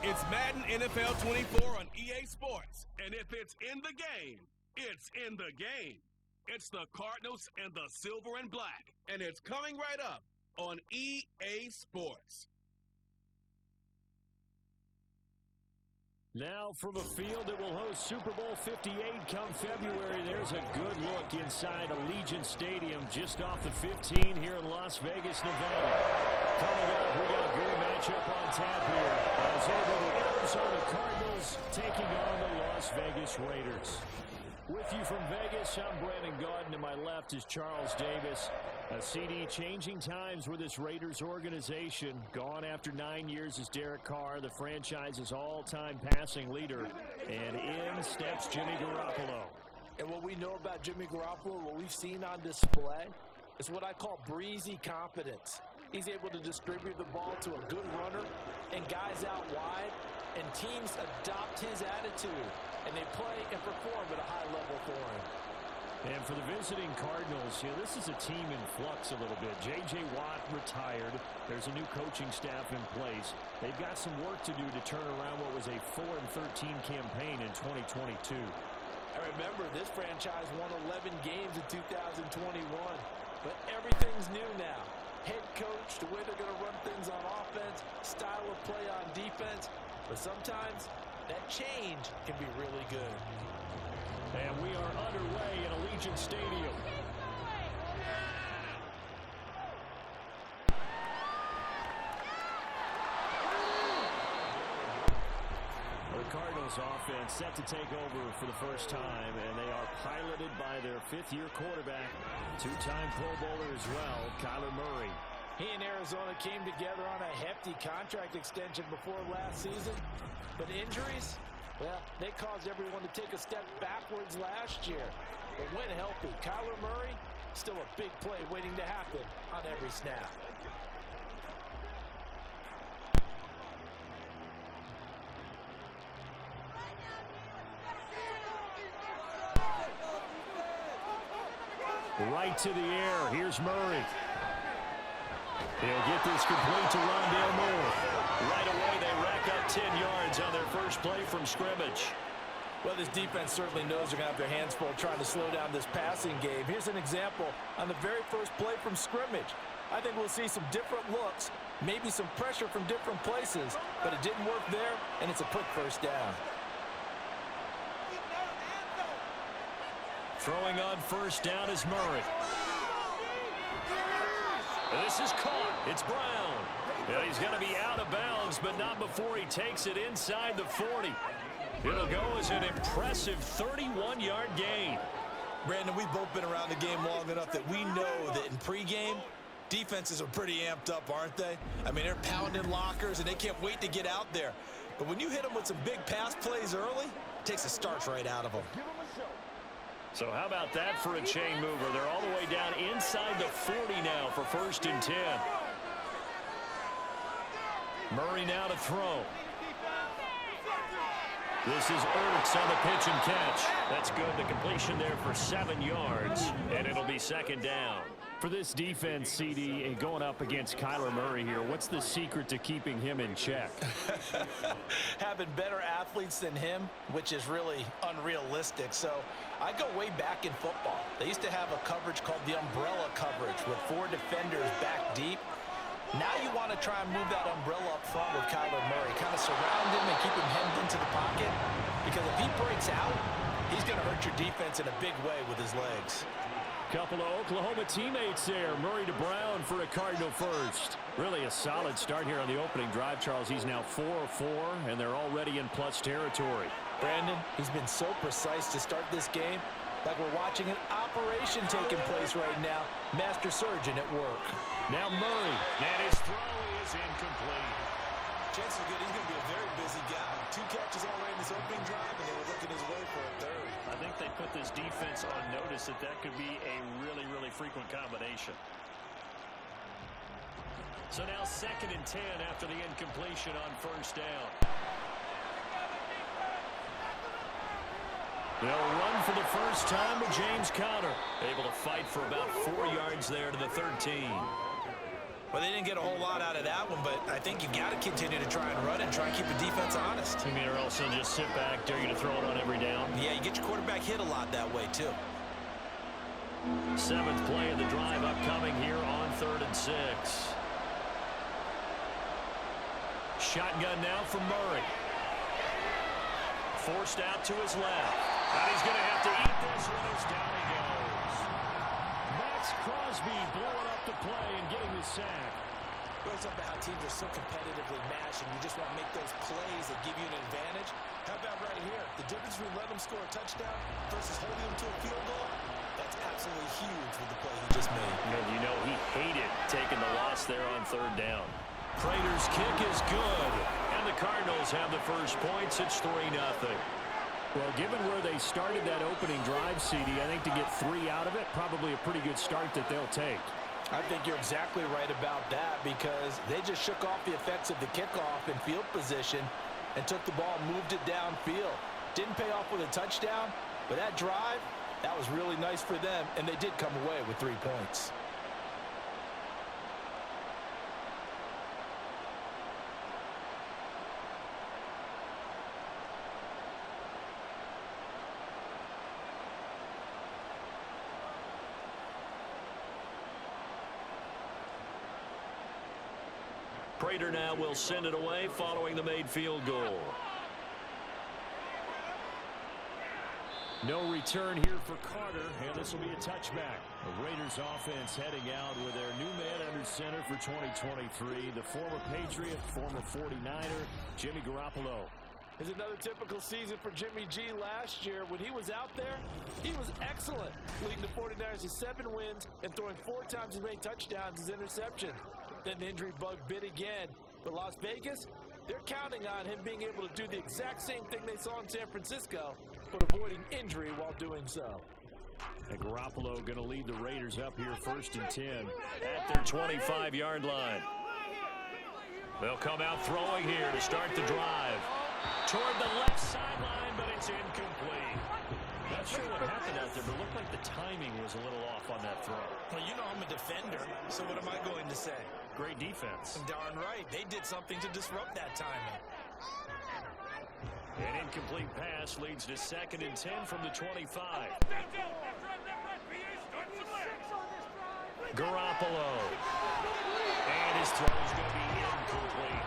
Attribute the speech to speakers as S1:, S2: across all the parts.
S1: It's Madden NFL 24 on EA Sports. And if it's in the game, it's in the game. It's the Cardinals and the silver and black. And it's coming right up on EA Sports.
S2: Now from a field that will host Super Bowl 58 come February, there's a good look inside Allegiant Stadium just off the 15 here in Las Vegas, Nevada. Coming up, we got a great matchup on tap here. As over the Arizona Cardinals taking on the Las Vegas Raiders. With you from Vegas, I'm Brandon Gaudin. To my left is Charles Davis. A CD changing times with this Raiders organization. Gone after 9 years is Derek Carr, the franchise's all-time passing leader. And in steps Jimmy Garoppolo.
S3: And what we know about Jimmy Garoppolo, what we've seen on display, is what I call breezy competence. He's able to distribute the ball to a good runner and guys out wide, and teams adopt his attitude, and they play and perform at a high level for him.
S2: And for the visiting Cardinals, this is a team in flux a little bit. J.J. Watt retired. There's a new coaching staff in place. They've got some work to do to turn around what was a 4-13 campaign in 2022.
S3: I remember this franchise won 11 games in 2021, but everything's new now. Head coach, the way they're going to run things on offense, style of play on defense, but sometimes that change can be really good.
S2: And we are underway in Allegiant Stadium. The Cardinals offense set to take over for the first time, and they are piloted by their fifth-year quarterback, two-time Pro Bowler as well, Kyler Murray.
S3: He and Arizona came together on a hefty contract extension before last season, but injuries, well, they caused everyone to take a step backwards last year. But when healthy, Kyler Murray, still a big play waiting to happen on every snap.
S2: Right to the air. Here's Murray. He'll get this complete to Rondale Moore. Right away, they rack up 10 yards on their first play from scrimmage.
S3: Well, this defense certainly knows they're going to have their hands full trying to slow down this passing game. Here's an example on the very first play from scrimmage. I think we'll see some different looks, maybe some pressure from different places, but it didn't work there, and it's a quick first down.
S2: Throwing on first down is Murray. This is caught. It's Brown. And he's going to be out of bounds, but not before he takes it inside the 40. It'll go as an impressive 31-yard gain.
S4: Brandon, we've both been around the game long enough that we know that in pregame, defenses are pretty amped up, aren't they? I mean, they're pounding lockers, and they can't wait to get out there. But when you hit them with some big pass plays early, it takes the starch right out of them.
S2: So how about that for a chain mover? They're all the way down inside the 40 now for 1st and 10. Murray now to throw. This is Ertz on the pitch and catch. That's good. The completion there for 7 yards, and it'll be 2nd down. For this defense, CD, and going up against Kyler Murray here, what's the secret to keeping him in check?
S3: Having better athletes than him, which is really unrealistic. So I go way back in football. They used to have a coverage called the umbrella coverage with 4 defenders back deep. Now you want to try and move that umbrella up front with Kyler Murray. Kind of surround him and keep him hemmed into the pocket. Because if he breaks out, he's going to hurt your defense in a big way with his legs.
S2: Couple of Oklahoma teammates there. Murray to Brown for a Cardinal first. Really a solid start here on the opening drive, Charles. He's now 4-4, and they're already in plus territory.
S3: Brandon, he's been so precise to start this game. Like we're watching an operation taking place right now. Master surgeon at work.
S2: Now Murray. And his throw is incomplete.
S4: Chances are good he's going to be a very busy guy. 2 catches already in this opening drive, and they were looking his way for a 3rd.
S2: I think they put this defense on notice that could be a really, really frequent combination. So now 2nd and 10 after the incompletion on first down. They'll run for the first time with James Conner. Able to fight for about 4 yards there to the 13.
S4: Well, they didn't get a whole lot out of that one, but I think you got to continue to try and run and try and keep the defense honest.
S2: You mean or else they'll just sit back, dare you to throw it on every down?
S4: Yeah, you get your quarterback hit a lot that way, too.
S2: 7th play of the drive upcoming here on 3rd and 6. Shotgun now from Murray. Forced out to his left. And he's going to have to eat this one as down he goes. Max Crosby blowing up the play and getting the sack.
S4: Goes up to how teams are so competitively matched, and you just want to make those plays that give you an advantage. How about right here? The difference between letting them score a touchdown versus holding them to a field goal, that's absolutely huge with the play he just made.
S2: And you know he hated taking the loss there on 3rd down. Prater's kick is good, and the Cardinals have the first points. It's 3-0. Well, given where they started that opening drive, CD, I think to get 3 out of it, probably a pretty good start that they'll take.
S3: I think you're exactly right about that because they just shook off the effects of the kickoff in field position and took the ball and moved it downfield. Didn't pay off with a touchdown, but that drive, that was really nice for them, and they did come away with 3 points.
S2: Prater now will send it away following the made field goal. No return here for Carter, and this will be a touchback. The Raiders offense heading out with their new man under center for 2023, the former Patriot, former 49er, Jimmy Garoppolo.
S3: It's another typical season for Jimmy G last year. When he was out there, he was excellent, leading the 49ers to 7 wins and throwing 4 times as many touchdowns as interceptions. Then the injury bug bit again. But Las Vegas, they're counting on him being able to do the exact same thing they saw in San Francisco, but avoiding injury while doing so.
S2: And Garoppolo going to lead the Raiders up here 1st and 10 at their 25-yard line. They'll come out throwing here to start the drive. Toward the left sideline, but it's incomplete. Not sure what happened out there, but it looked like the timing was a little off on that throw.
S4: Well, you know I'm a defender, so what am I going to say?
S2: Great defense.
S4: Darn right. They did something to disrupt that timing.
S2: An incomplete pass leads to 2nd and 10 from the 25. Garoppolo. And his throw is going to be incomplete.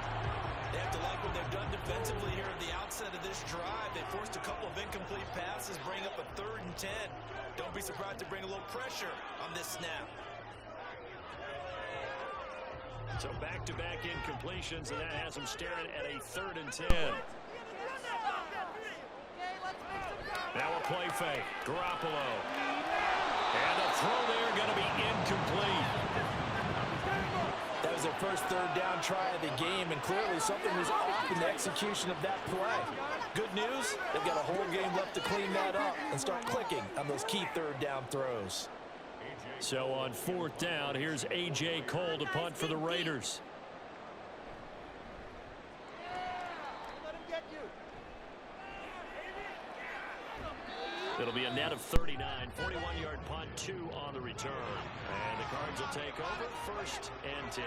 S4: They have to like what they've done defensively here at the outset of this drive. They forced a couple of incomplete passes, bring up a 3rd and 10. Don't be surprised to bring a little pressure on this snap.
S2: So back-to-back incompletions, and that has them staring at a 3rd and 10. Now a play fake. Garoppolo. And a throw there going to be incomplete.
S3: That was their first 3rd down try of the game, and clearly something was off in the execution of that play. Good news, they've got a whole game left to clean that up and start clicking on those key 3rd down throws.
S2: So on 4th down, here's A.J. Cole to punt for the Raiders. It'll be a net of 39, 41-yard punt, 2 on the return. And the Cards will take over 1st and 10.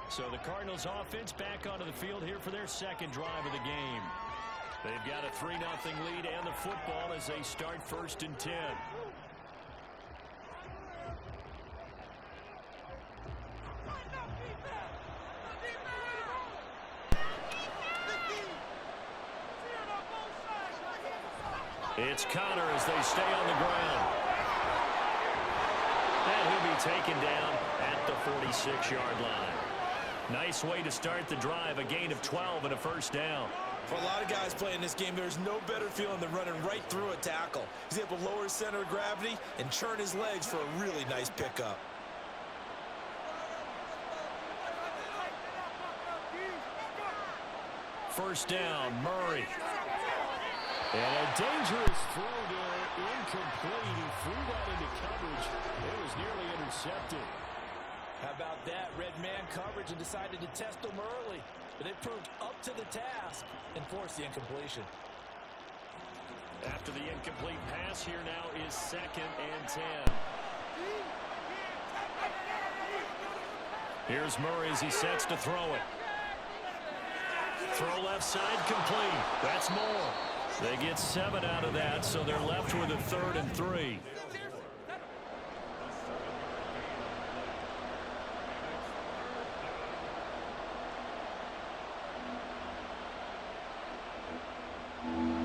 S2: So the Cardinals offense back onto the field here for their 2nd drive of the game. They've got a 3-0 lead and the football as they start 1st and 10. It's Connor as they stay on the ground. And he'll be taken down at the 46-yard line. Nice way to start the drive, a gain of 12 and a 1st down.
S4: For a lot of guys playing this game, there's no better feeling than running right through a tackle. He's able to lower his center of gravity and churn his legs for a really nice pickup.
S2: First down, Murray. And a dangerous throw there, incomplete. He threw that into coverage. It was nearly intercepted.
S3: How about that? Red man coverage and decided to test them early. But they proved up to the task and forced the incompletion.
S2: After the incomplete pass, here now is 2nd and 10. Here's Murray as he sets to throw it. Throw left side complete. That's more. They get 7 out of that, so they're left with a 3rd and 3.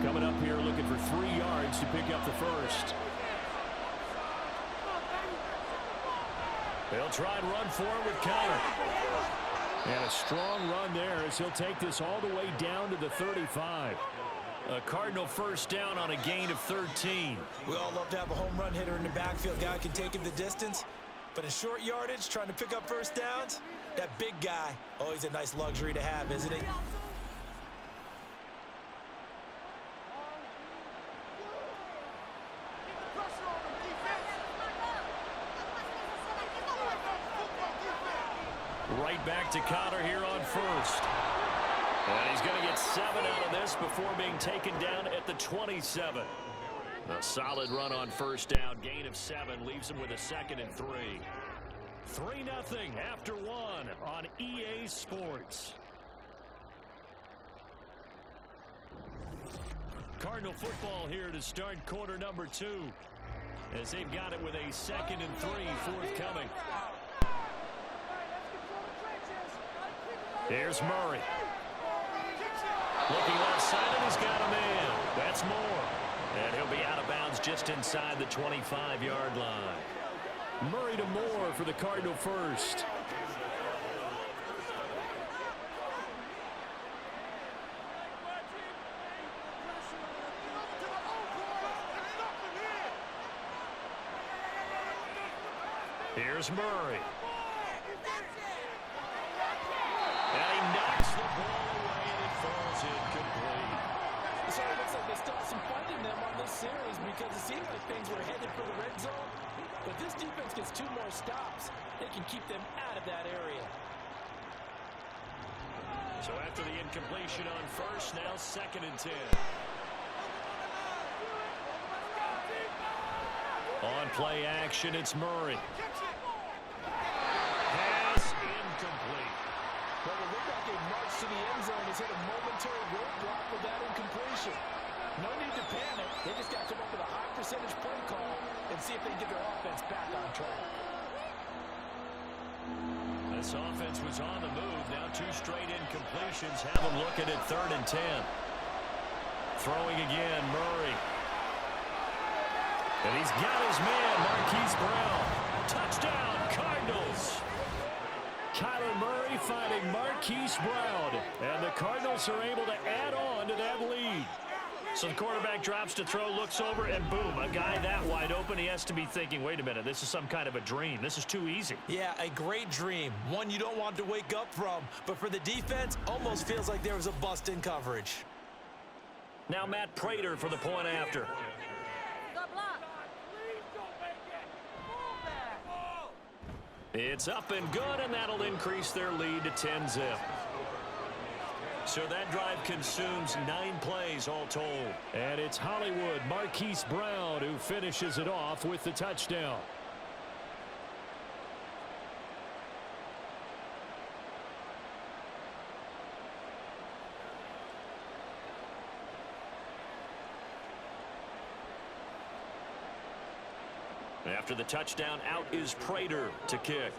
S2: Coming up here looking for 3 yards to pick up the first. They'll try and run for it with Connor. And a strong run there as he'll take this all the way down to the 35. A Cardinal first down on a gain of 13.
S4: We all love to have a home run hitter in the backfield. Guy can take him the distance. But in short yardage, trying to pick up first downs, that big guy, always a nice luxury to have, isn't he?
S2: Right back to Connor here on first. And he's going to get 7 out of this before being taken down at the 27. A solid run on first down. Gain of 7 leaves him with a 2nd and 3. 3-0 after 1 on EA Sports. Cardinal football here to start quarter number 2. As they've got it with a 2nd and 3 forthcoming. Here's Murray. Looking left side, and he's got a man. That's more. And he'll be out of bounds just inside the 25-yard line. Murray to Moore for the Cardinal first. Here's Murray. And he knocks the ball away, and it falls incomplete.
S3: So it looks like they still have some fight in them on this series because it seemed like things were headed for the red zone. But this defense gets 2 more stops. They can keep them out of that area.
S2: So after the incompletion on first, now 2nd and 10. On play action, it's Murray. Pass incomplete.
S3: Well, it looked like a march to the end zone has hit a momentary roadblock with that incompletion. No need to panic. They just got to come up with a high percentage play call and see if they can get their offense back on track.
S2: This offense was on the move. Now 2 straight incompletions have them looking at 3rd and 10. Throwing again, Murray. And he's got his man, Marquise Brown. Touchdown, Cardinals. Kyler Murray finding Marquise Brown. And the Cardinals are able to add on to that lead. So the quarterback drops to throw, looks over, and boom, a guy that wide open. He has to be thinking, wait a minute, this is some kind of a dream. This is too easy.
S4: Yeah, a great dream. One you don't want to wake up from. But for the defense, almost feels like there was a bust in coverage.
S2: Now Matt Prater for the point after. It's up and good, and that'll increase their lead to 10-0. So that drive consumes 9 plays all told. And it's Hollywood Marquise Brown who finishes it off with the touchdown. After the touchdown, out is Prater to kick.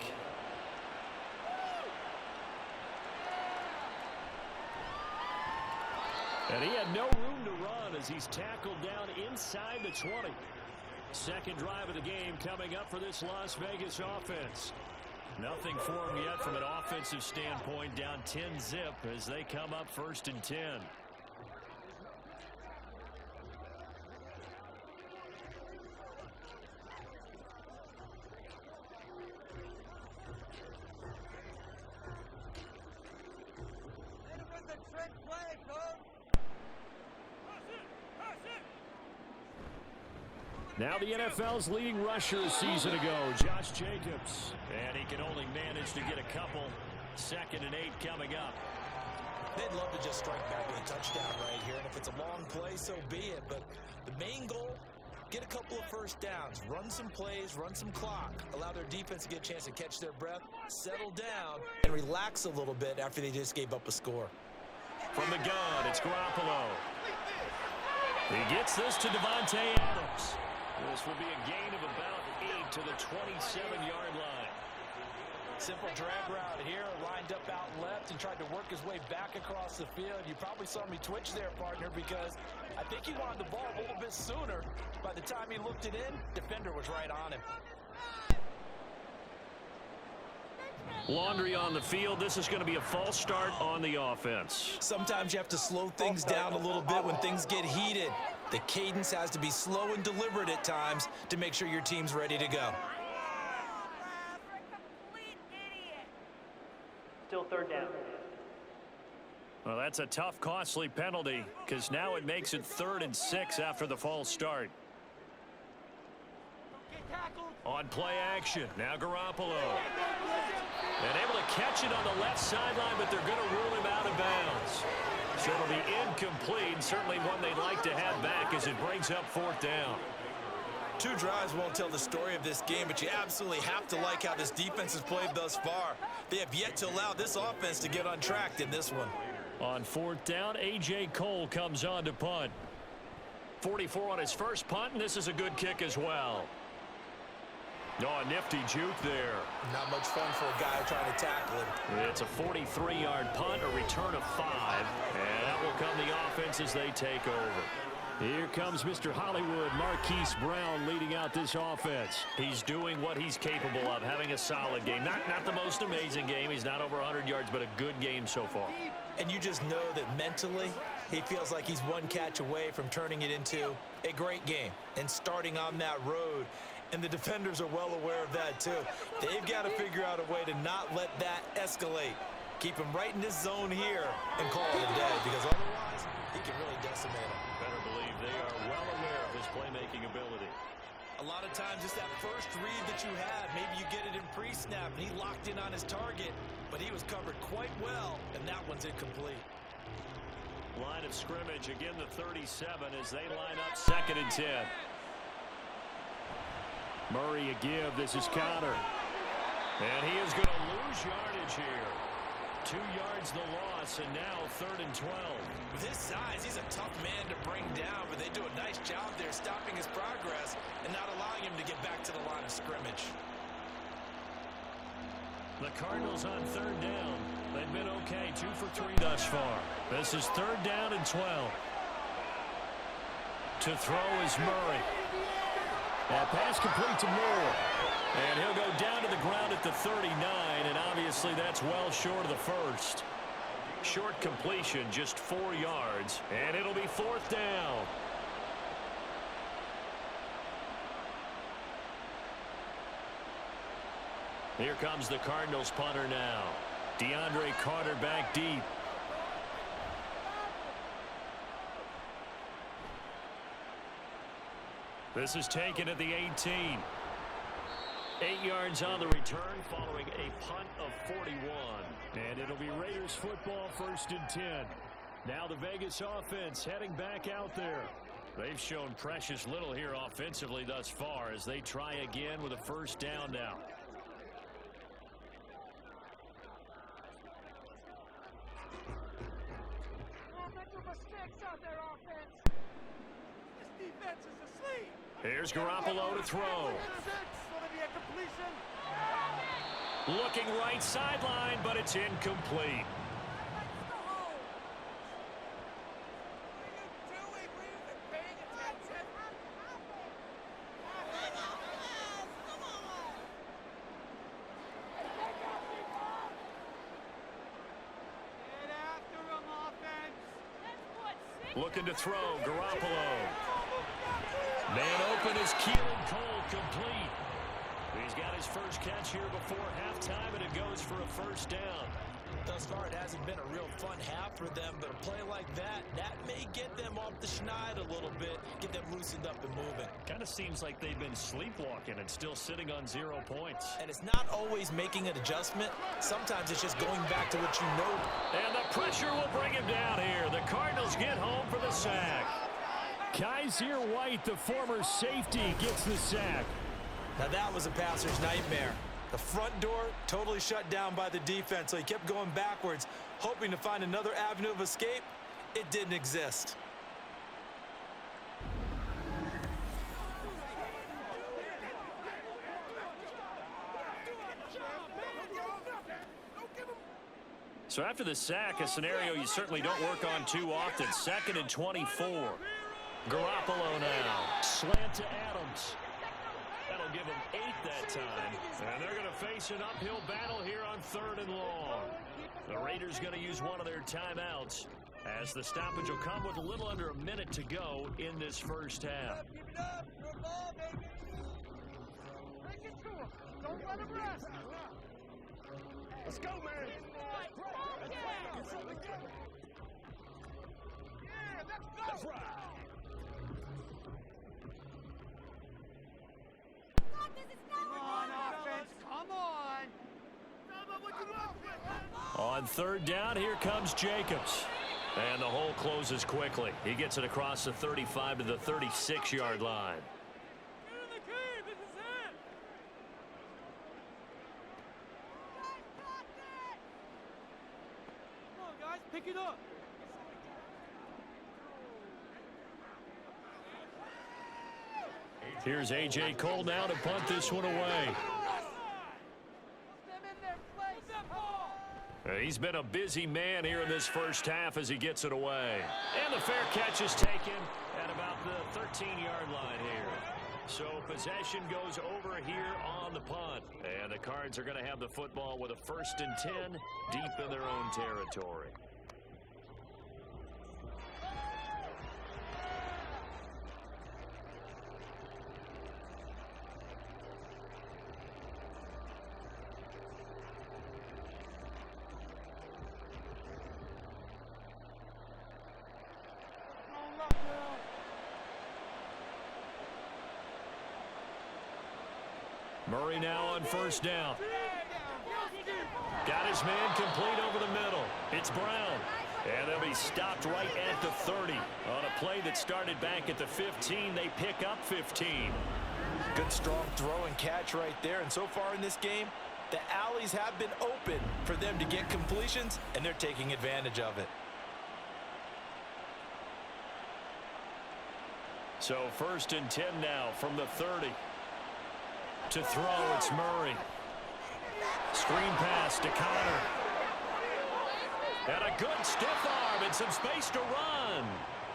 S2: And he had no room to run as he's tackled down inside the 20. Second drive of the game coming up for this Las Vegas offense. Nothing for him yet from an offensive standpoint, down 10-0 as they come up 1st and 10. Now the NFL's leading rusher a season ago, Josh Jacobs. And he can only manage to get a couple. 2nd and 8 coming up.
S4: They'd love to just strike back with a touchdown right here. And if it's a long play, so be it. But the main goal, get a couple of first downs, run some plays, run some clock, allow their defense to get a chance to catch their breath, settle down, and relax a little bit after they just gave up a score.
S2: From the gun, it's Garoppolo. He gets this to Devontae Adams. This will be a gain of about 8 to the 27-yard line.
S3: Simple drag route here, lined up out left and tried to work his way back across the field. You probably saw me twitch there, partner, because I think he wanted the ball a little bit sooner. By the time he looked it in, defender was right on him.
S2: Laundry on the field. This is going to be a false start on the offense.
S4: Sometimes you have to slow things down a little bit when things get heated. The cadence has to be slow and deliberate at times to make sure your team's ready to go.
S5: Still third down.
S2: Well, that's a tough, costly penalty because now it makes it 3rd and 6 after the false start. On play action, now Garoppolo. And able to catch it on the left sideline, but they're going to rule him out of bounds. So it'll be incomplete, certainly one they'd like to have back as it brings up 4th down.
S4: 2 drives won't tell the story of this game, but you absolutely have to like how this defense has played thus far. They have yet to allow this offense to get untracked in this one.
S2: On 4th down, A.J. Cole comes on to punt. 44 on his first punt, and this is a good kick as well. Oh, a nifty juke there.
S4: Not much fun for a guy trying to tackle him.
S2: It's a 43-yard punt, a return of 5, and that will come the offense as they take over. Here comes Mr. Hollywood, Marquise Brown, leading out this offense. He's doing what he's capable of, having a solid game. Not the most amazing game. He's not over 100 yards, but a good game so far.
S4: And you just know that mentally, he feels like he's one catch away from turning it into a great game and starting on that road. And the defenders are well aware of that, too. They've got to figure out a way to not let that escalate. Keep him right in this zone here and call it a day, because otherwise, he can really decimate him.
S2: Better believe they are well aware of his playmaking ability.
S4: A lot of times, it's that first read that you have. Maybe you get it in pre-snap, and he locked in on his target, but he was covered quite well, and that one's incomplete.
S2: Line of scrimmage, again the 37 as they line up 2nd and 10. Murray a give. This is Connor. And he is going to lose yardage here. 2 yards the loss, and now 3rd and 12.
S4: With his size, he's a tough man to bring down, but they do a nice job there stopping his progress and not allowing him to get back to the line of scrimmage.
S2: The Cardinals on 3rd down. They've been okay, 2 for 3 thus far. This is 3rd down and 12. To throw is Murray. That pass complete to Moore. And he'll go down to the ground at the 39, and obviously that's well short of the first. Short completion, just 4 yards, and it'll be 4th down. Here comes the Cardinals punter now. DeAndre Carter back deep. This is taken at the 18. 8 yards on the return following a punt of 41. And it'll be Raiders football 1st and 10. Now the Vegas offense heading back out there. They've shown precious little here offensively thus far as they try again with a 1st down now. Here's Garoppolo to throw. Looking right sideline, but it's incomplete. Looking to throw, Garoppolo. Man open is Keelan Cole, complete. He's got his first catch here before halftime, and it goes for a 1st down.
S4: Thus far, it hasn't been a real fun half for them, but a play like that may get them off the schneid a little bit, get them loosened up and moving.
S2: Kind of seems like they've been sleepwalking and still sitting on 0 points.
S4: And it's not always making an adjustment. Sometimes it's just going back to what you know.
S2: And the pressure will bring him down here. The Cardinals get home for the sack. Kaiser White, the former safety, gets the sack.
S4: Now that was a passer's nightmare. The front door totally shut down by the defense, so he kept going backwards, hoping to find another avenue of escape. It didn't exist.
S2: So after the sack, a scenario you certainly don't work on too often. 2nd and 24. Garoppolo now. Slant to Adams. That'll give him 8 that time. And they're going to face an uphill battle here on 3rd and long. The Raiders going to use one of their timeouts, as the stoppage will come with a little under a minute to go in this first half.
S5: Don't let him rest. Let's go, man. Yeah, let's go. Come on, offense. Come on.
S2: On 3rd down, here comes Jacobs. And the hole closes quickly. He gets it across the 35 to the 36-yard line.
S5: Pick it up.
S2: Here's A.J. Cole now to punt this one away. He's been a busy man here in this first half as he gets it away. And the fair catch is taken at about the 13-yard line here. So possession goes over here on the punt. And the Cards are going to have the football with a 1st and 10 deep in their own territory. Murray now on 1st down. Got his man complete over the middle. It's Brown. And they'll be stopped right at the 30. On a play that started back at the 15, they pick up 15.
S3: Good strong throw and catch right there. And so far in this game, the alleys have been open for them to get completions, and they're taking advantage of it.
S2: So 1st and 10 now from the 30. To throw, it's Murray. Screen pass to Connor. And a good stiff arm and some space to run.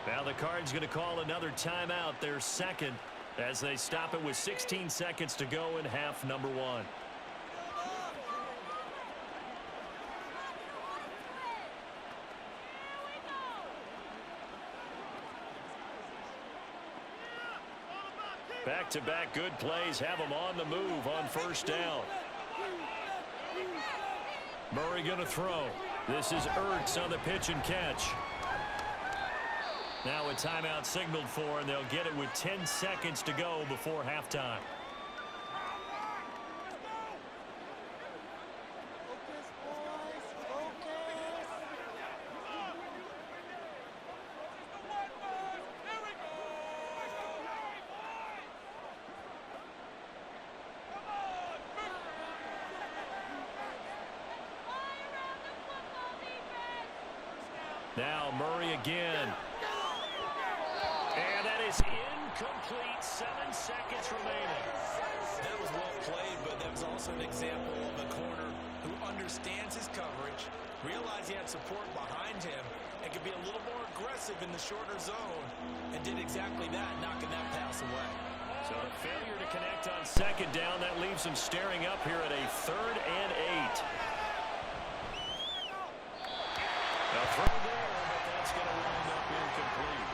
S2: Now the Cards going to call another timeout, their 2nd, as they stop it with 16 seconds to go in half number 1. Back-to-back good plays have them on the move on 1st down. Murray going to throw. This is Ertz on the pitch and catch. Now a timeout signaled for, and they'll get it with 10 seconds to go before halftime. Now Murray again. And that is incomplete. 7 seconds remaining.
S4: That was well played, but that was also an example of a corner who understands his coverage, realized he had support behind him, and could be a little more aggressive in the shorter zone, and did exactly that, knocking that pass away.
S2: So the failure to connect on 2nd down, that leaves him staring up here at a 3rd and 8. A throw there, but that's going to wind up incomplete.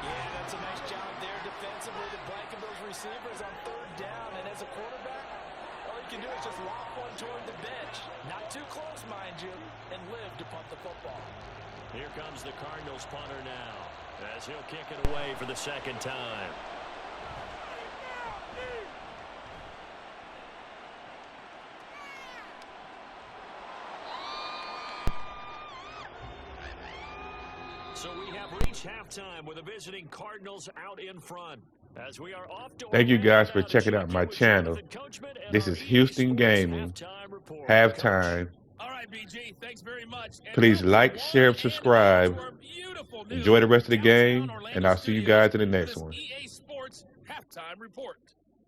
S3: Yeah, that's a nice job there defensively to blanket those receivers on 3rd down. And as a quarterback, all you can do is just lob one toward the bench. Not too close, mind you, and live to punt the football.
S2: Here comes the Cardinals punter now, as he'll kick it away for the 2nd time. So we have reached halftime with the visiting Cardinals out in front. As we are off to
S6: Thank you guys for checking out my channel. This is Houston Gaming halftime.
S1: All right, BG, thanks very much. And
S6: Please like, share, and subscribe. Enjoy the rest of the game, and I'll see you guys in the next one.
S1: EA Sports halftime report.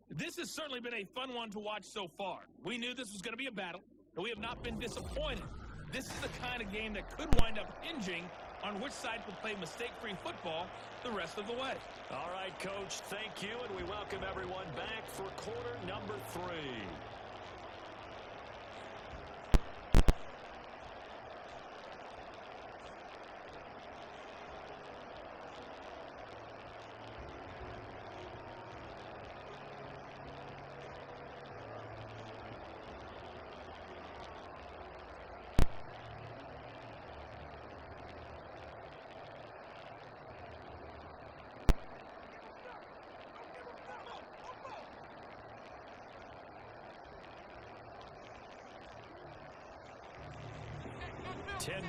S1: This has certainly been a fun one to watch so far. We knew this was going to be a battle, and we have not been disappointed. This is the kind of game that could wind up hinging on which side will play mistake-free football the rest of the way.
S2: All right, Coach, thank you, and we welcome everyone back for quarter number 3.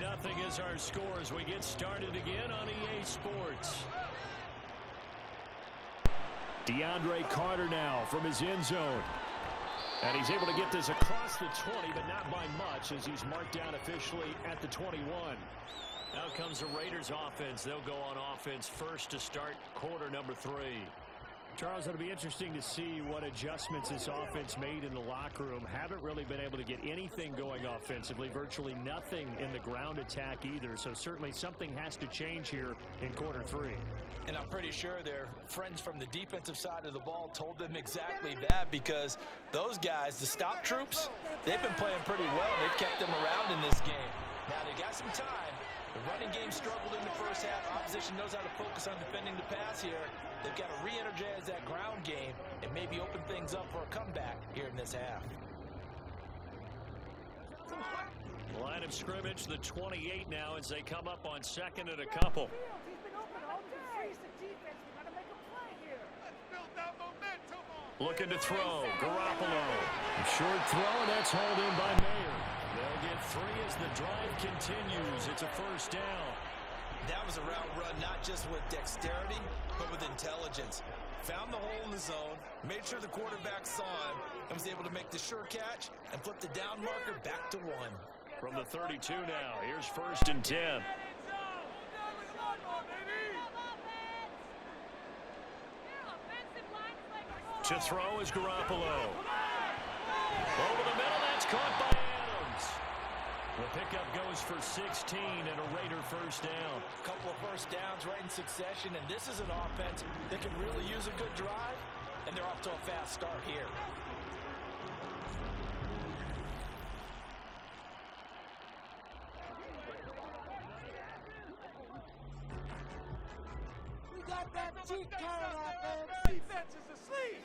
S2: Nothing is our score as we get started again on EA Sports. DeAndre Carter now from his end zone. And he's able to get this across the 20, but not by much as he's marked down officially at the 21. Now comes the Raiders offense. They'll go on offense first to start quarter number 3. Charles, it'll be interesting to see what adjustments this offense made in the locker room. Haven't really been able to get anything going offensively, virtually nothing in the ground attack either. So certainly something has to change here in quarter 3.
S3: And I'm pretty sure their friends from the defensive side of the ball told them exactly that, because those guys, the stop troops, they've been playing pretty well. They've kept them around in this game. Now they got some time. The running game struggled in the first half. Opposition knows how to focus on defending the pass here. They've got to re-energize that ground game and maybe open things up for a comeback here in this half.
S2: Line of scrimmage, the 28 now as they come up on second and a couple. Looking to throw, Garoppolo. Short throw, and that's hauled in by Mayer. They'll get 3 as the drive continues. It's a first down.
S4: That was a route run, not just with dexterity, but with intelligence. Found the hole in the zone, made sure the quarterback saw him, and was able to make the sure catch and flip the down marker back to 1.
S2: From the 32 now, here's first and 10. To throw is Garoppolo. Over the middle, that's caught by Adams. The pickup goes for 16 and a Raider first down.
S3: A couple of first downs right in succession, and this is an offense that can really use a good drive, and they're off to a fast start here.
S5: We got that cheat code offense. Defense is asleep.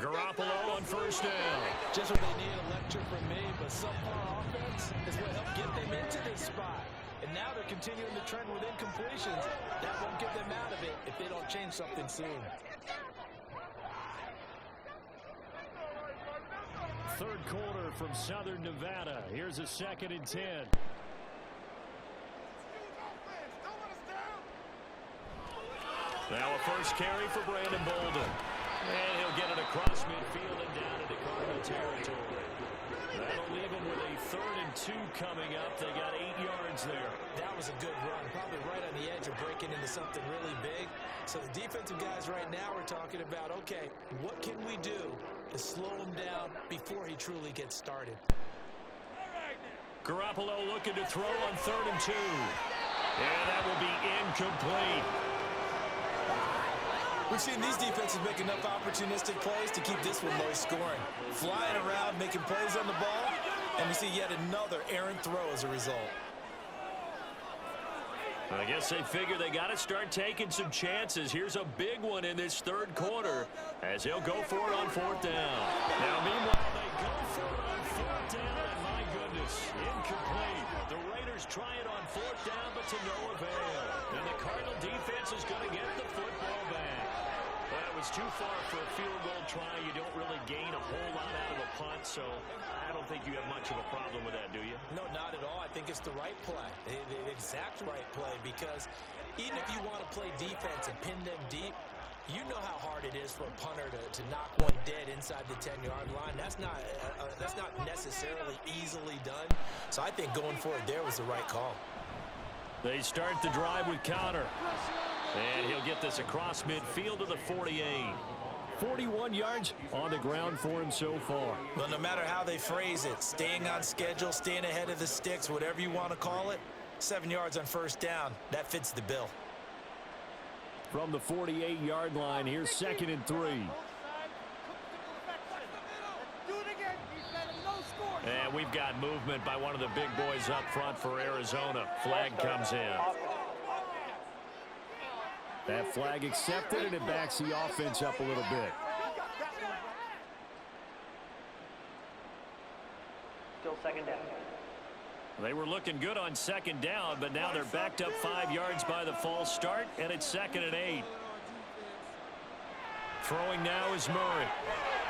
S2: Garoppolo on first down.
S3: Just what they need, a lecture from me, but subpar offense is what helped get them into this spot. And now they're continuing the trend with incompletions. That won't get them out of it if they don't change something soon.
S2: Third quarter from Southern Nevada. Here's a second and 10. Now a first carry for Brandon Bolden. And he'll get it across midfield and down into Cardinal territory. That'll leave him with a 3rd and 2 coming up. They got 8 yards there.
S3: That was a good run, probably right on the edge of breaking into something really big. So the defensive guys right now are talking about, okay, what can we do to slow him down before he truly gets started?
S2: Garoppolo looking to throw on 3rd and 2. And that will be incomplete.
S4: We've seen these defenses make enough opportunistic plays to keep this one low scoring. Flying around, making plays on the ball, and we see yet another errant throw as a result.
S2: I guess they figure they got to start taking some chances. Here's a big one in this third quarter as he'll go for it on 4th down. Now, meanwhile, they go for it on 4th down, and my goodness, incomplete. The Raiders try it on 4th down, but to no avail. And the Cardinal defense is going to get the football back. That was goes too far for a field goal try. You don't really gain a whole lot out of a punt, so I don't think you have much of a problem with that, do you?
S3: No, not at all. I think it's the right play, the exact right play, because even if you want to play defense and pin them deep, you know how hard it is for a punter to knock one dead inside the 10-yard line. That's not necessarily easily done. So I think going for it there was the right call.
S2: They start the drive with Connor. And he'll get this across midfield to the 48. 41 yards on the ground for him so far.
S3: Well, no matter how they phrase it, staying on schedule, staying ahead of the sticks, whatever you want to call it, 7 yards on first down, that fits the bill.
S2: From the 48-yard line, here's 2nd and 3. And we've got movement by one of the big boys up front for Arizona. Flag comes in. That flag accepted, and it backs the offense up a little bit.
S5: Still 2nd down.
S2: They were looking good on 2nd down, but now they're backed up 5 yards by the false start, and it's 2nd and 8. Throwing now is Murray.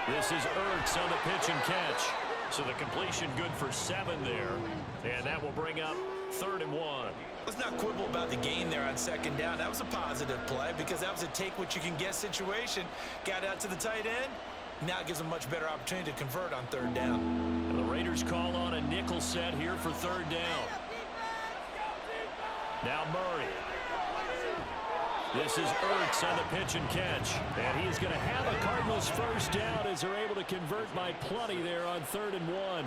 S2: This is Ertz on the pitch and catch. So the completion good for 7 there, and that will bring up 3rd and 1.
S3: Let's not quibble about the gain there on 2nd down. That was a positive play because that was a take-what-you-can-get situation. Got out to the tight end. Now it gives them a much better opportunity to convert on 3rd down.
S2: And the Raiders call on a nickel set here for 3rd down. Now Murray. This is Ertz on the pitch and catch. And he is going to have a Cardinals first down as they're able to convert by plenty there on 3rd and 1.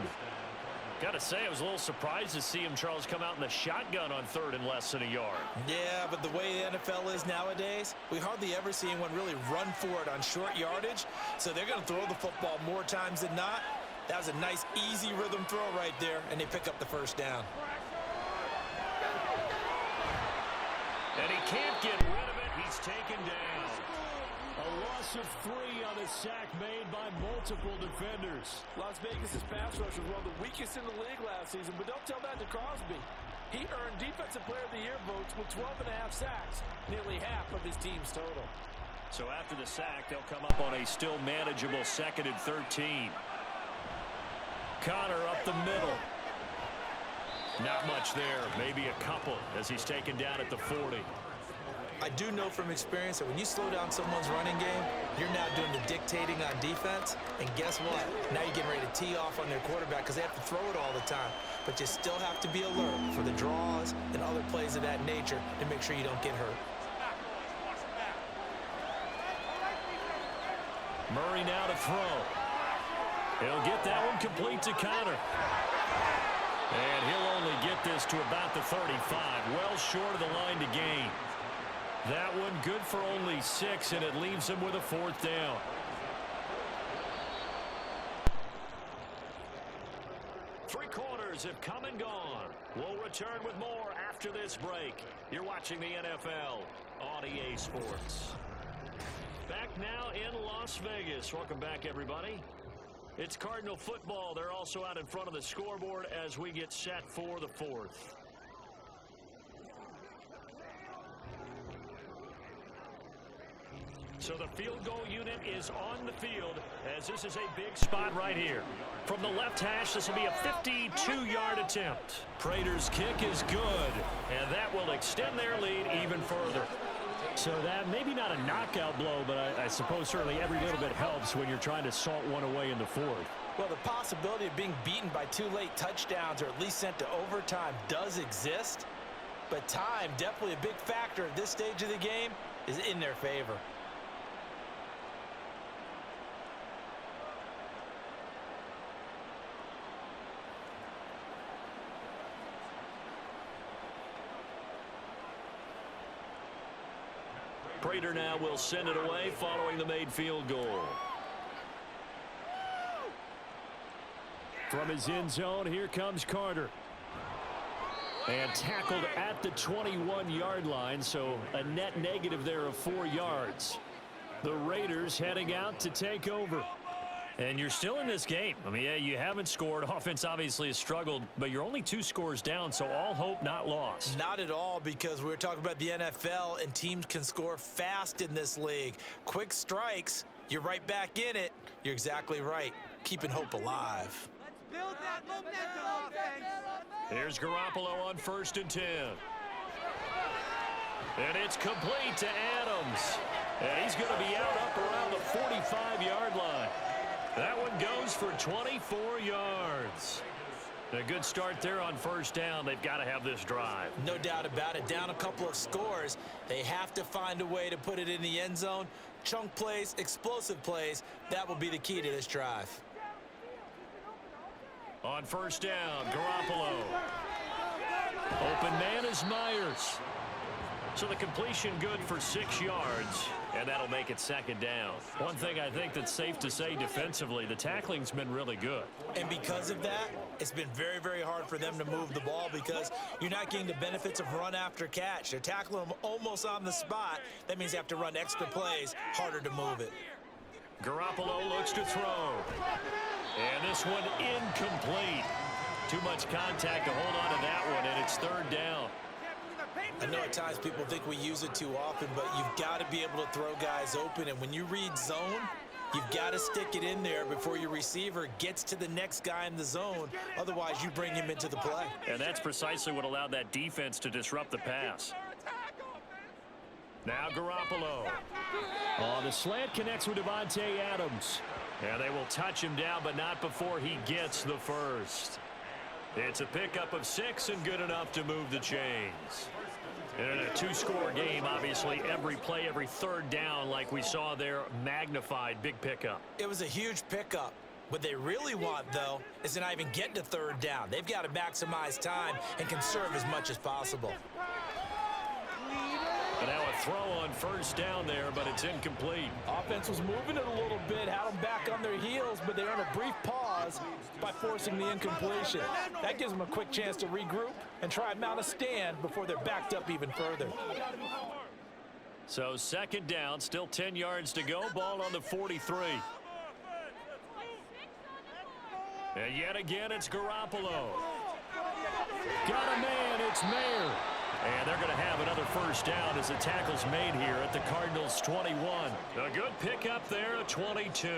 S2: Got to say, I was a little surprised to see him, Charles, come out in the shotgun on 3rd and less than a yard.
S3: Yeah, but the way the NFL is nowadays, we hardly ever see anyone really run for it on short yardage. So they're going to throw the football more times than not. That was a nice, easy rhythm throw right there, and they pick up the first down.
S2: And he can't get rid of it. He's taken down. A loss of 3 on the sack made by multiple defenders.
S7: Las Vegas' pass rush was one of the weakest in the league last season, but don't tell that to Crosby. He earned Defensive Player of the Year votes with 12.5 sacks, nearly half of his team's total.
S2: So after the sack, they'll come up on a still manageable 2nd and 13. Connor up the middle. Not much there, maybe a couple as he's taken down at the 40.
S3: I do know from experience that when you slow down someone's running game, you're now doing the dictating on defense. And guess what? Now you're getting ready to tee off on their quarterback because they have to throw it all the time. But you still have to be alert for the draws and other plays of that nature to make sure you don't get hurt.
S2: Murray now to throw. He'll get that one complete to Connor. And he'll only get this to about the 35, well short of the line to gain. That one good for only 6, and it leaves him with a 4th down. Three quarters have come and gone. We'll return with more after this break. You're watching the NFL on EA Sports. Back now in Las Vegas. Welcome back, everybody. It's Cardinal football. They're also out in front of the scoreboard as we get set for the 4th. So the field goal unit is on the field as this is a big spot right here. From the left hash, this will be a 52-yard attempt. Prater's kick is good, and that will extend their lead even further. So that maybe not a knockout blow, but I suppose certainly every little bit helps when you're trying to salt one away in the 4th.
S3: Well, the possibility of being beaten by 2 late touchdowns or at least sent to overtime does exist. But time, definitely a big factor at this stage of the game, is in their favor.
S2: Prater now will send it away following the made field goal. From his end zone, here comes Carter. And tackled at the 21-yard line, so a net negative there of 4 yards. The Raiders heading out to take over. And you're still in this game. I mean, yeah, you haven't scored. Offense obviously has struggled, but you're only 2 scores down, so all hope not lost.
S3: Not at all, because we were talking about the NFL, and teams can score fast in this league. Quick strikes, you're right back in it. You're exactly right. Keeping hope alive.
S5: Let's build that momentum, offense.
S2: Here's Garoppolo on 1st and 10. And it's complete to Adams. And he's going to be out up around the 45-yard line. That one goes for 24 yards. A good start there on 1st down. They've got to have this drive.
S3: No doubt about it. Down a couple of scores. They have to find a way to put it in the end zone. Chunk plays, explosive plays. That will be the key to this drive.
S2: On 1st down, Garoppolo. Open man is Myers. So the completion good for 6 yards, and that'll make it 2nd down. One thing I think that's safe to say defensively, the tackling's been really good.
S3: And because of that, it's been very, very hard for them to move the ball because you're not getting the benefits of run after catch. They're tackling them almost on the spot. That means you have to run extra plays, harder to move it.
S2: Garoppolo looks to throw. And this one incomplete. Too much contact to hold on to that one, and it's 3rd down.
S3: I know at times people think we use it too often, but you've got to be able to throw guys open. And when you read zone, you've got to stick it in there before your receiver gets to the next guy in the zone. Otherwise, you bring him into the play.
S2: And that's precisely what allowed that defense to disrupt the pass. Now Garoppolo. Oh, the slant connects with Devontae Adams. And they will touch him down, but not before he gets the first. It's a pickup of 6 and good enough to move the chains. In a 2-score game, obviously, every play, every 3rd down, like we saw there, magnified. Big pickup.
S3: It was a huge pickup. What they really want, though, is to not even get to 3rd down. They've got to maximize time and conserve as much as possible.
S2: And now a throw on 1st down there, but it's incomplete.
S7: Offense was moving it a little bit, had them back on their heels, but they're on a brief pause by forcing the incompletion. That gives them a quick chance to regroup and try and mount a stand before they're backed up even further.
S2: So 2nd down, still 10 yards to go. Ball on the 43. And yet again, it's Garoppolo. Got a man, it's Mayer. And they're going to have another 1st down as the tackle's made here at the Cardinals' 21. A good pickup there at 22.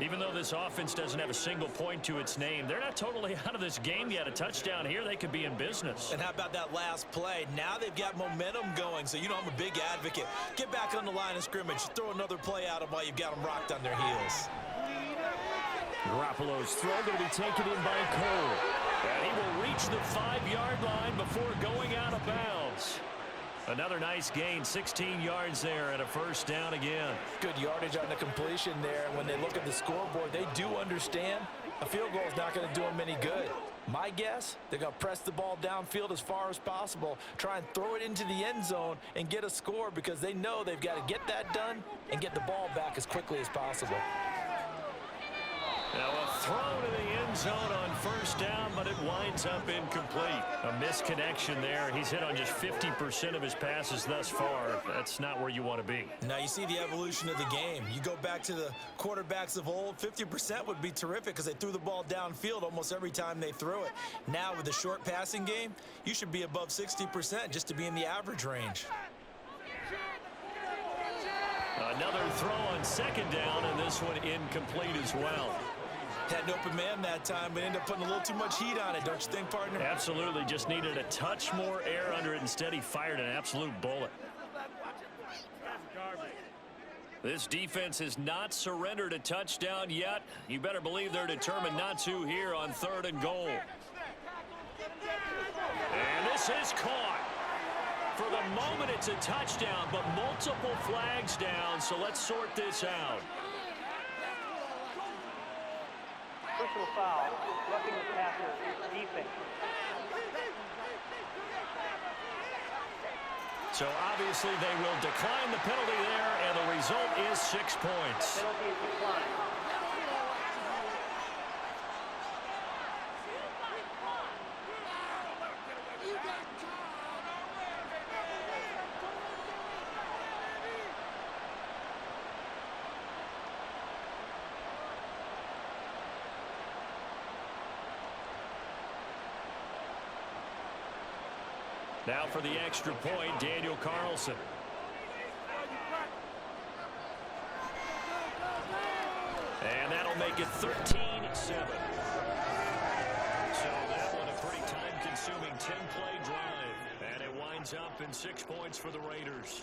S2: Even though this offense doesn't have a single point to its name, they're not totally out of this game yet. A touchdown here, they could be in business.
S3: And how about that last play? Now they've got momentum going, so you know I'm a big advocate. Get back on the line of scrimmage. Throw another play out of while you've got them rocked on their heels.
S2: Garoppolo's throw going to be taken in by Cole. And he will reach the 5-yard line before going out of bounds. Another nice gain, 16 yards there and a 1st down again.
S7: Good yardage on the completion there. When they look at the scoreboard, they do understand a field goal is not going to do them any good. My guess, they're going to press the ball downfield as far as possible, try and throw it into the end zone and get a score because they know they've got to get that done and get the ball back as quickly as possible.
S2: Now a throw to the end zone on 1st down, but it winds up incomplete. A misconnection there. He's hit on just 50% of his passes thus far. That's not where you want to be.
S3: Now you see the evolution of the game. You go back to the quarterbacks of old, 50% would be terrific because they threw the ball downfield almost every time they threw it. Now with the short passing game, you should be above 60% just to be in the average range.
S2: Another throw on 2nd down, and this one incomplete as well.
S3: Had an open man that time, but ended up putting a little too much heat on it, don't you think, partner?
S2: Absolutely. Just needed a touch more air under it. Instead, he fired an absolute bullet. This defense has not surrendered a touchdown yet. You better believe they're determined not to here on 3rd and goal. And this is caught. For the moment, it's a touchdown, but multiple flags down, so let's sort this out.
S5: Personal foul, roughing the passer, defense.
S2: So obviously they will decline the penalty there, and the result is 6 points.
S5: Penalty is declined.
S2: Now for the extra point, Daniel Carlson. And that'll make it 13-7. So that one a pretty time-consuming 10-play drive. And it winds up in 6 points for the Raiders.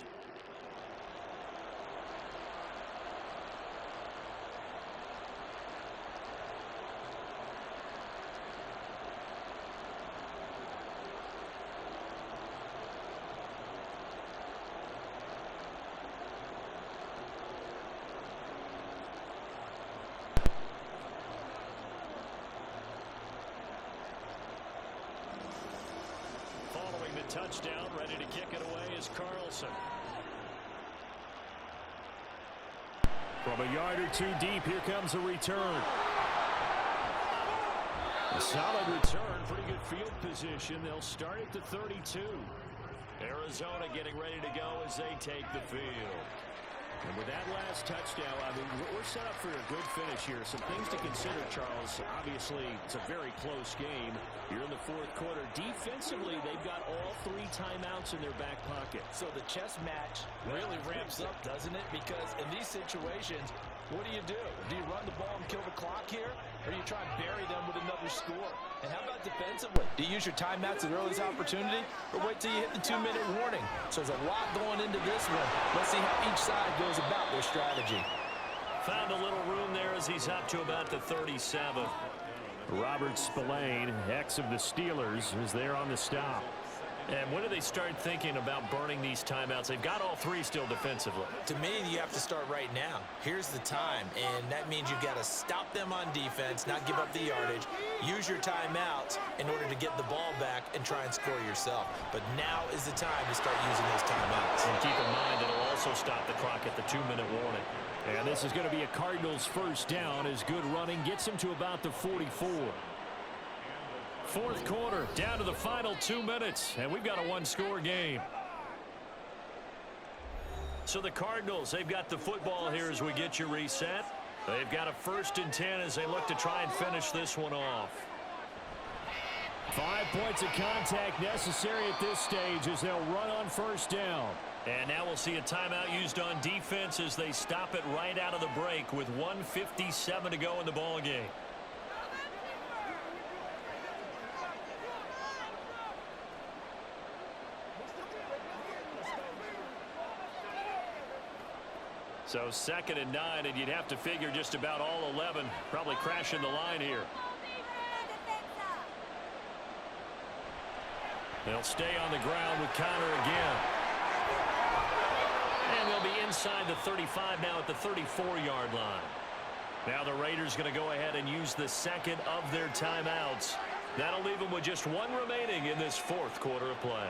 S2: Touchdown, ready to kick it away is Carlson. From a yard or two deep, here comes a return. A solid return, pretty good field position. They'll start at the 32. Arizona getting ready to go as they take the field. And with that last touchdown, I mean, we're set up for a good finish here. Some things to consider, Charles. Obviously, it's a very close game. You're in the fourth quarter. Defensively, they've got all 3 timeouts in their back pocket.
S7: So the chess match really ramps up, doesn't it? Because in these situations, what do? Do you run the ball and kill the clock here? Or do you try and bury them with another score? And how about defensively? Do you use your timeouts at the earliest opportunity? Or wait till you hit the 2-minute warning? So there's a lot going into this one. Let's see how each side goes about their strategy.
S2: Found a little room there as he's up to about the 37. Robert Spillane, ex of the Steelers, is there on the stop. And when do they start thinking about burning these timeouts? They've got all 3 still defensively.
S3: To me, you have to start right now. Here's the time, and that means you've got to stop them on defense, not give up the yardage, use your timeouts in order to get the ball back and try and score yourself. But now is the time to start using those timeouts.
S2: And keep in mind that it'll also stop the clock at the 2-minute warning. And this is going to be a Cardinals first down as good running gets him to about the 44. Fourth quarter, down to the final 2 minutes, and we've got a 1-score game. So the Cardinals, they've got the football here as we get you reset. They've got a 1st and 10 as they look to try and finish this one off. 5 points of contact necessary at this stage as they'll run on first down. And now we'll see a timeout used on defense as they stop it right out of the break with 1:57 to go in the ball game. So 2nd and 9, and you'd have to figure just about all 11 probably crashing the line here. They'll stay on the ground with Connor again. And they'll be inside the 35 now at the 34-yard line. Now the Raiders going to go ahead and use the 2nd of their timeouts. That'll leave them with just 1 remaining in this 4th quarter of play.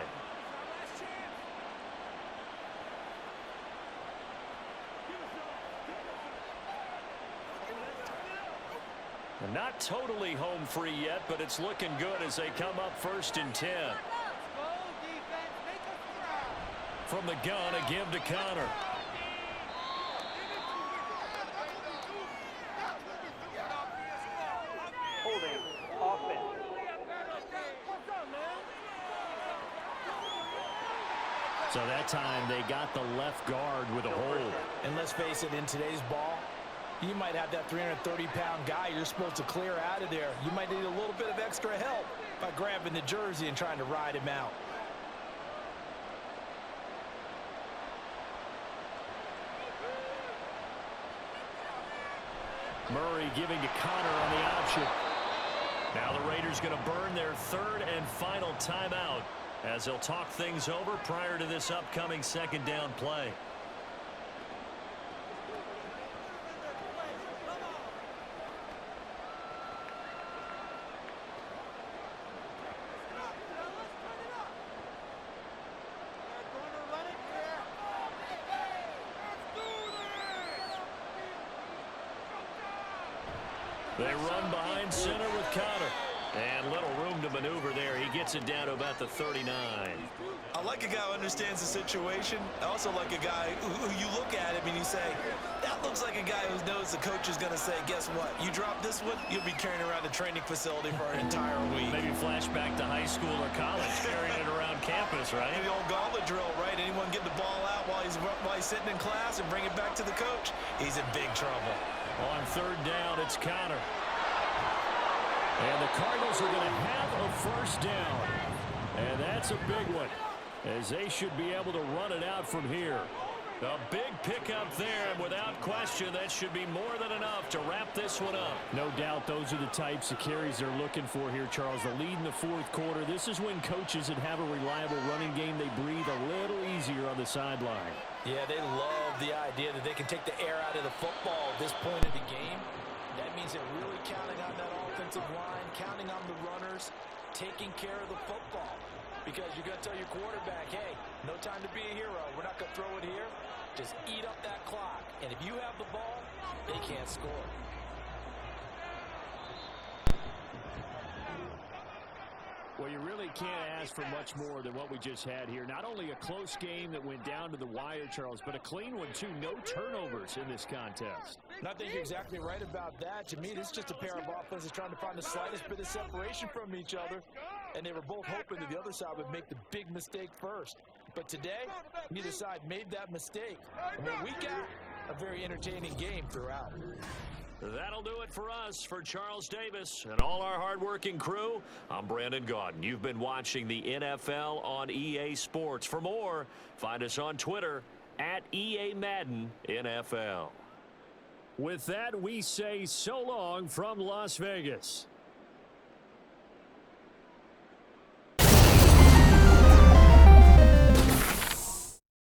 S2: Not totally home free yet, but it's looking good as they come up 1st and 10. From the gun, a give to Connor.
S5: Holding offense.
S2: So that time they got the left guard with a hold.
S7: And let's face it, in today's ball, you might have that 330-pound guy you're supposed to clear out of there. You might need a little bit of extra help by grabbing the jersey and trying to ride him out.
S2: Murray giving to Connor on the option. Now the Raiders going to burn their 3rd and final timeout as they'll talk things over prior to this upcoming 2nd down play. They run behind center with Connor. And little room to maneuver there. He gets gets it down to about the 39.
S4: I like a guy who understands the situation. I also like a guy who you look at him and you say, that looks like a guy who knows the coach is going to say, guess what? You drop this one, you'll be carrying around the training facility for an entire week.
S2: Maybe flashback to high school or college, carrying it around campus, right?
S4: The old gauntlet drill, right? Anyone get the ball out while he's sitting in class and bring it back to the coach? He's in big trouble.
S2: On third down, it's Connor. And the Cardinals are going to have a first down. And that's a big one, as they should be able to run it out from here. A big pickup there, and without question, that should be more than enough to wrap this one up. No doubt those are the types of carries they're looking for here, Charles. The lead in the fourth quarter. This is when coaches that have a reliable running game, they breathe a little easier on the sideline.
S7: Yeah, they love the idea that they can take the air out of the football at this point of the game. That means they're really counting on that offensive line, counting on the runners, taking care of the football. Because you're going to tell your quarterback, hey, no time to be a hero. We're not going to throw it here. Just eat up that clock. And if you have the ball, they can't score.
S2: Well, you really can't ask for much more than what we just had here. Not only a close game that went down to the wire, Charles, but a clean one, too. No turnovers in this contest.
S7: And I think you're exactly right about that. To me, this is just a pair of offenses trying to find the slightest bit of separation from each other. And they were both hoping that the other side would make the big mistake first. But today, neither side made that mistake. And what we got, a very entertaining game throughout.
S2: That'll do it for us. For Charles Davis and all our hardworking crew, I'm Brandon Gaudin. You've been watching the NFL on EA Sports. For more, find us on Twitter at EA Madden NFL. With that, we say so long from Las Vegas.